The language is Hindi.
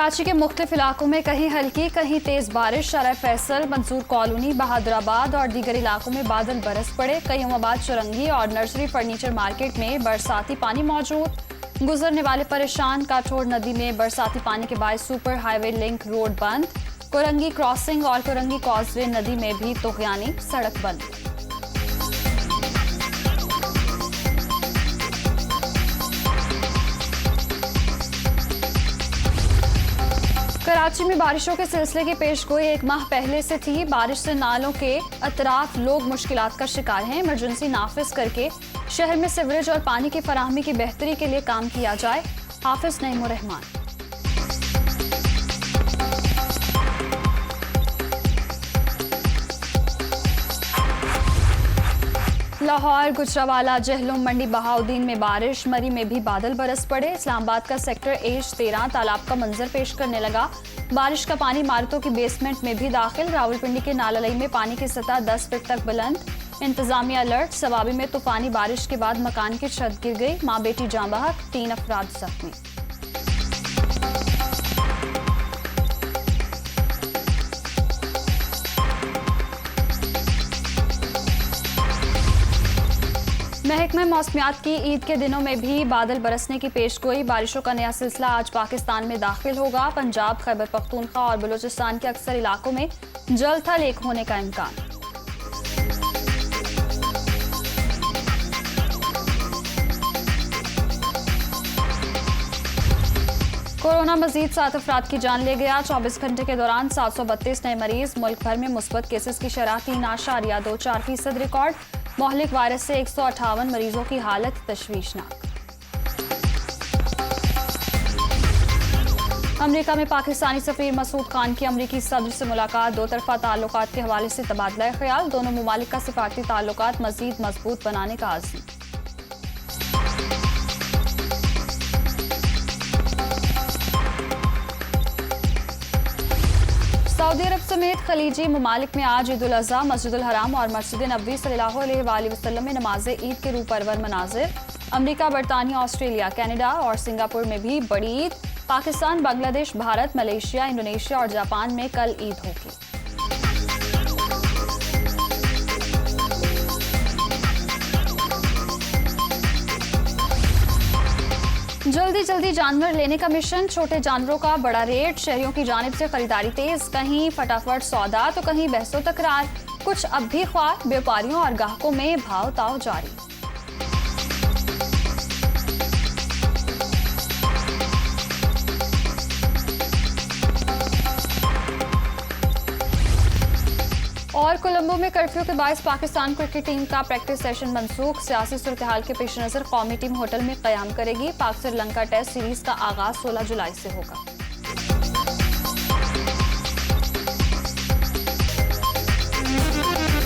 कराची के मुख्तलिफ इलाकों में कहीं हल्की कहीं तेज बारिश। शराय फैसल, मंसूर कॉलोनी, बहादुराबाद और दीगर इलाकों में बादल बरस पड़े। कयूमाबाद, चुरंगी और नर्सरी फर्नीचर मार्केट में बरसाती पानी मौजूद। गुजरने वाले परेशान। काठोर नदी में बरसाती पानी के बायस सुपर हाईवे लिंक रोड बंद। कुरंगी क्रॉसिंग और कुरंगी कॉजवे नदी में भी तोगयानी, सड़क बंद। कराची में बारिशों के सिलसिले की पेशगोई एक माह पहले से थी। बारिश से नालों के अतराफ लोग मुश्किलात का शिकार हैं। इमरजेंसी नाफिज करके शहर में सीवरेज और पानी की फराहमी की बेहतरी के लिए काम किया जाए। हाफिज नईमुर रहमान। लाहौर, गुजरावाला, जहलुम, मंडी बहाउद्दीन में बारिश। मरी में भी बादल बरस पड़े। इस्लामाबाद का सेक्टर एज 13 तालाब का मंजर पेश करने लगा। बारिश का पानी इमारतों की बेसमेंट में भी दाखिल। रावलपिंडी के नालालई में पानी की सतह 10 फीट तक बुलंद। इंतजामिया अलर्ट। सवाबी में तूफानी बारिश के बाद मकान की छत गिर गई। मां बेटी जाँ बहक, 3 अफराद जख्मी। महकमे मौसमियात की ईद के दिनों में भी बादल बरसने की पेशगोई। बारिशों का नया सिलसिला आज पाकिस्तान में दाखिल होगा। पंजाब, खैबर पख्तूनख्वा और बलूचिस्तान के अक्सर इलाकों में जल थल एक होने का इम्कान। कोरोना मजीद 7 अफराद की जान ले गया। 24 घंटे के दौरान 732 नए मरीज। मुल्क भर में मुस्बत केसेस की शरह 3.24% रिकॉर्ड। मोहलिक वायरस से 158 मरीजों की हालत तशवीशनाक। अमेरिका में पाकिस्तानी सफीर मसूद खान की अमेरिकी सदर से मुलाकात। दो तरफा ताल्लुकात के हवाले से तबादला ख्याल। दोनों मुमालिक का सिफारती ताल्लुकात मजीद मजबूत बनाने का आज़म। सऊदी अरब समेत खलीजी ममालिक में आज ईद उल अज़हा मस्जिदुल हराम और मस्जिद नबवी सल्लल्लाहु अलैहि वसल्लम में नमाज ईद के रूह परवर मनाजिर। अमेरिका, बरतानिया, ऑस्ट्रेलिया, कनाडा और सिंगापुर में भी बड़ी ईद। पाकिस्तान, बांग्लादेश, भारत, मलेशिया, इंडोनेशिया और जापान में कल ईद होगी। जल्दी जल्दी जानवर लेने का मिशन। छोटे जानवरों का बड़ा रेट। शहरियों की जानिब से खरीदारी तेज। कहीं फटाफट सौदा तो कहीं बहसो तकरार। कुछ अब भी ख्वार। व्यापारियों और ग्राहकों में भाव ताव जारी। और कोलंबो में कर्फ्यू के बायस पाकिस्तान क्रिकेट टीम का प्रैक्टिस सेशन मनसूख। सियासी सूरत-ए-हाल के पेश नजर कौमी टीम होटल में क़याम करेगी। पाक श्रीलंका टेस्ट सीरीज का आगाज 16 जुलाई से होगा।